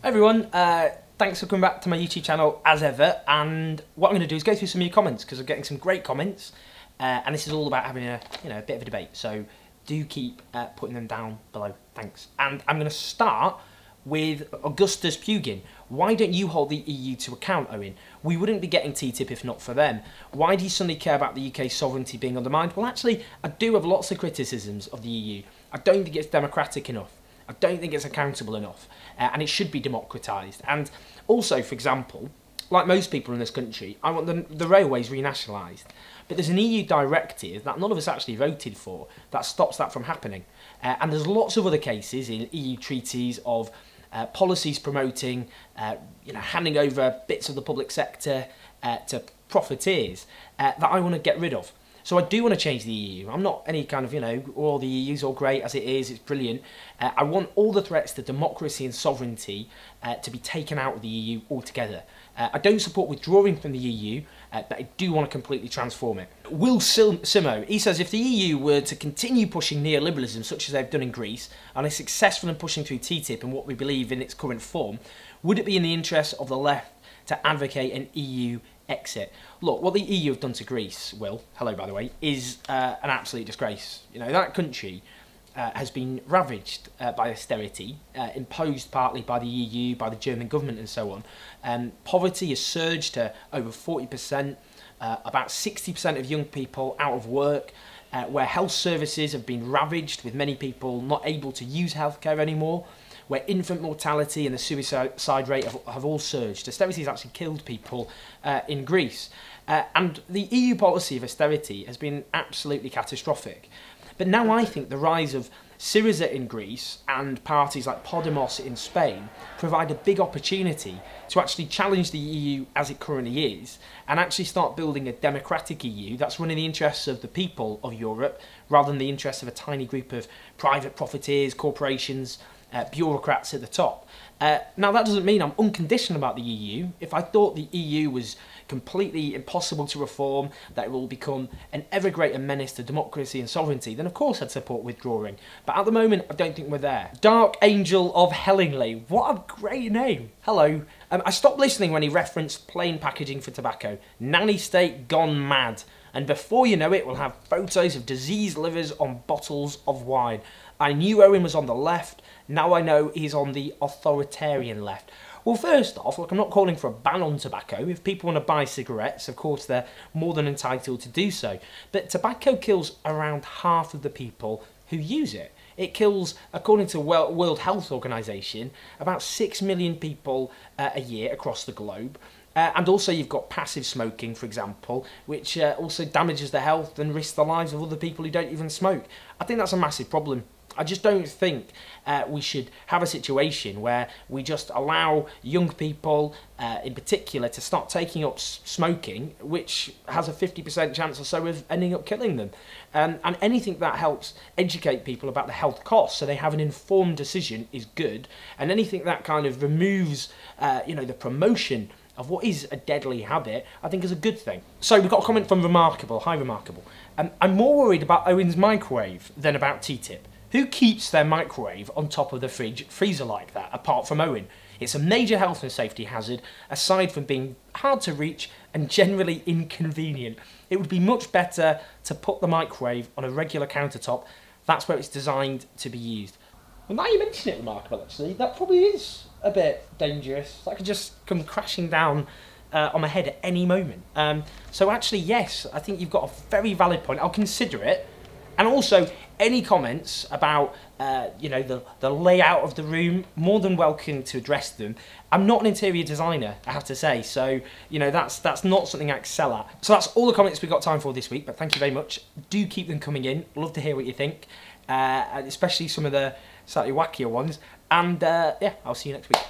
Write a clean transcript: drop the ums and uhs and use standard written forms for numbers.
Hi everyone, thanks for coming back to my YouTube channel as ever, and what I'm going to do is go through some of your comments because I'm getting some great comments, and this is all about having a bit of a debate, so do keep putting them down below, thanks. And I'm going to start with Augustus Pugin. Why don't you hold the EU to account, Owen? We wouldn't be getting TTIP if not for them. Why do you suddenly care about the UK's sovereignty being undermined? Well, actually, I do have lots of criticisms of the EU. I don't think it's democratic enough. I don't think it's accountable enough, and it should be democratised. And also, for example, like most people in this country, I want the railways renationalised. But there's an EU directive that none of us actually voted for that stops that from happening. And there's lots of other cases in EU treaties of policies promoting, handing over bits of the public sector to profiteers that I want to get rid of. So I do want to change the EU. I'm not any kind of, the EU's all great as it is, it's brilliant. I want all the threats to democracy and sovereignty to be taken out of the EU altogether. I don't support withdrawing from the EU, but I do want to completely transform it. Will Simo, he says, if the EU were to continue pushing neoliberalism such as they've done in Greece, and are successful in pushing through TTIP and what we believe in its current form, would it be in the interest of the left to advocate an EU exit? Look, what the EU have done to Greece, Will, hello by the way, is an absolute disgrace. That country has been ravaged by austerity, imposed partly by the EU, by the German government and so on. Poverty has surged to over 40%, about 60% of young people out of work, where health services have been ravaged with many people not able to use healthcare anymore, where infant mortality and the suicide rate have all surged. Austerity has actually killed people in Greece. And the EU policy of austerity has been absolutely catastrophic. But now I think the rise of Syriza in Greece and parties like Podemos in Spain provide a big opportunity to actually challenge the EU as it currently is and actually start building a democratic EU that's running the interests of the people of Europe rather than the interests of a tiny group of private profiteers, corporations, bureaucrats at the top. Now that doesn't mean I'm unconditional about the EU. If I thought the EU was completely impossible to reform, that it will become an ever greater menace to democracy and sovereignty, then of course I'd support withdrawing. But at the moment, I don't think we're there. Dark Angel of Hellingly, what a great name. Hello. I stopped listening when he referenced plain packaging for tobacco. Nanny state gone mad. And before you know it, we'll have photos of diseased livers on bottles of wine. I knew Owen was on the left, now I know he's on the authoritarian left. Well, first off, look, I'm not calling for a ban on tobacco. If people want to buy cigarettes, of course, they're more than entitled to do so. But tobacco kills around half of the people who use it. It kills, according to World Health Organization, about 6 million people a year across the globe. And also you've got passive smoking, for example, which also damages the health and risks the lives of other people who don't even smoke. I think that's a massive problem. I just don't think we should have a situation where we just allow young people, in particular, to start taking up smoking, which has a 50% chance or so of ending up killing them. And anything that helps educate people about the health costs so they have an informed decision is good. And anything that kind of removes, the promotion of what is a deadly habit, I think is a good thing. So we've got a comment from Remarkable. Hi, Remarkable. I'm more worried about Owen's microwave than about TTIP. Who keeps their microwave on top of the freezer like that, apart from Owen? It's a major health and safety hazard, aside from being hard to reach and generally inconvenient. It would be much better to put the microwave on a regular countertop. That's where it's designed to be used. Well, now you mention it, Remarkable, actually, that probably is a bit dangerous. That could just come crashing down on my head at any moment. So actually, yes, I think you've got a very valid point. I'll consider it. And also, any comments about, the layout of the room, more than welcome to address them. I'm not an interior designer, I have to say, so, that's not something I excel at. So that's all the comments we've got time for this week, but thank you very much. Do keep them coming in. Love to hear what you think, especially some of the slightly wackier ones. And, yeah, I'll see you next week.